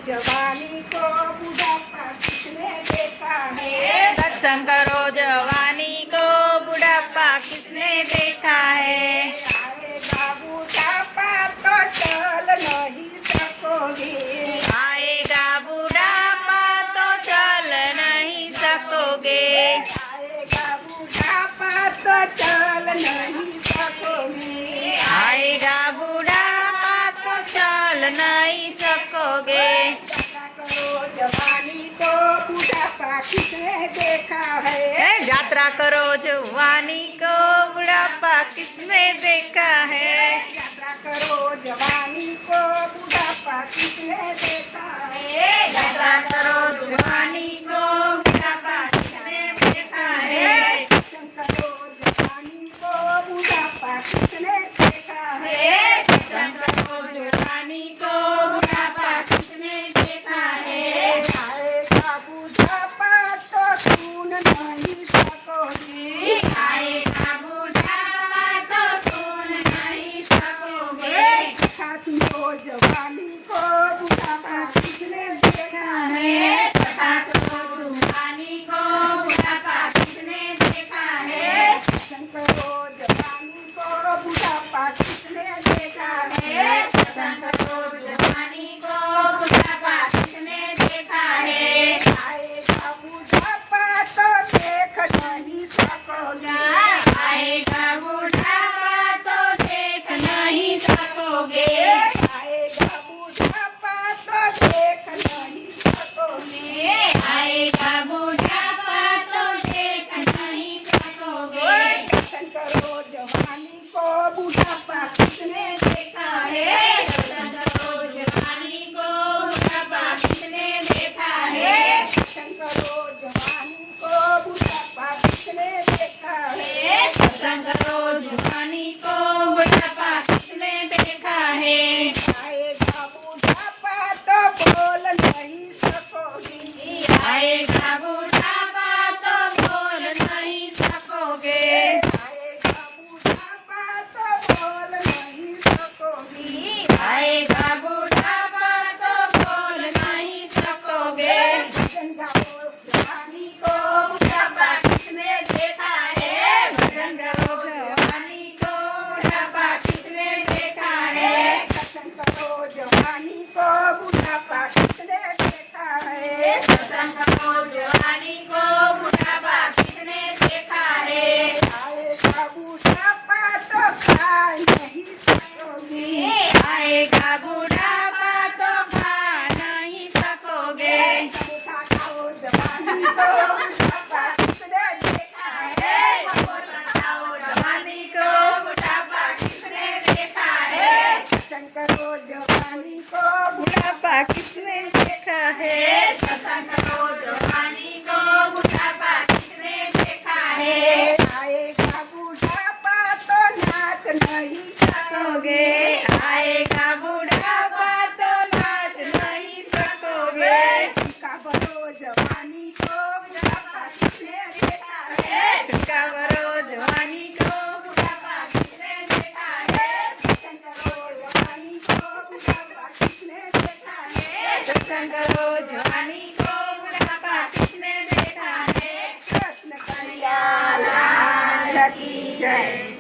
जवानी को बुढ़ापा किसने देखा है। दर्शन करो जवानी को बुढ़ापा किसने देखा है। आएगा बुढ़ापा तो चल नहीं सकोगे। आएगा बुढ़ापा तो चल नहीं सकोगे। आएगा बुढ़ापा तो चल नहीं सकोगे। आएगा बुढ़ापा तो चल नहीं सकोगे। जवानी को बुढ़ापा किसने देखा है। यात्रा करो जवानी को बुढ़ापा किसने देखा है। यात्रा करो जवानी को बुढ़ापा किसने देखा है। यात्रा करो जवानी को बुढ़ापा किसने देखा है। दर्शन करो जवानी को बुढ़ापा किसने देखा है। दर्शन करो जवानी को बुढ़ापा किसने देखा है। आएगा बुढ़ापा तो सुन नहीं सकोगे। आएगा बुढ़ापा तो सुन नहीं सकोगे। साथियों जवानी को बुढ़ापा किसने देखा है। तथा करो जवानी को बुढ़ापा किसने देखा है। दर्शन करो जवानी को बुढ़ापा किसने देखा है। दर्शन करो जवानी को बुढ़ापा किसने देखा है। आएगा बुढ़ापा तो देख नहीं सकोगे। आएगा बुढ़ापा तो देख नहीं सकोगे। आएगा बुढ़ापा तो देख नहीं सकोगे। आएगा बुढ़ापा तो देख नहीं सकोगे। दर्शन करो जवानी को बुढ़ापा किसने देखा है। दर्शन करो जवानी को बुढ़ापा किसने देखा है। दर्शन करो जवानी को बुढ़ापा किसने देखा है। दर्शन करो जवानी को बुढ़ापा किसने देखा है। आएगा बुढ़ापा तो बोल नहीं सकोगे। आएगा बुढ़ापा तो बोल नहीं सकोगे। आएगा बुढ़ापा तो बोल नहीं सकोगे। आएगा बुढ़ापा तो बोल नहीं सकोगे। भजन गाओ जवानी को बुढ़ापा किसने देखा है। भजन करो जवानी को बुढ़ापा किसने देखा है। दर्शन करो जवानी को बुढ़ापा किसने देखा है। दर्शन करो जवानी को बुढ़ापा किसने देखा है। आएगा बुढ़ापा तो खा नहीं सकोगे। आएगा बुढ़ापा तो खा नहीं सकोगे। समोसा खाओ जवानी को बुढ़ापा किसने देखा है। समोसा खाओ जवानी को बुढ़ापा किसने देखा है। दर्शन करो जवानी को बुढ़ापा किसने देखा है। दर्शन करो जवानी को बुढ़ापा किसने देखा है। आएगा बुढ़ापा तो नाच नहीं सकोगे। आएगा बुढ़ापा तो नाच नहीं सकोगे। का बरो जवानी को बुढ़ापा किसने देखा है। का बरो जवानी को बुढ़ापा किसने देखा है। दर्शन करो जवानी को बुढ़ापा किसने देखा है। दर्शन करो जवानी को बुढ़ापा किसने देखा है। कृष्ण कन्हैया लाल की जय।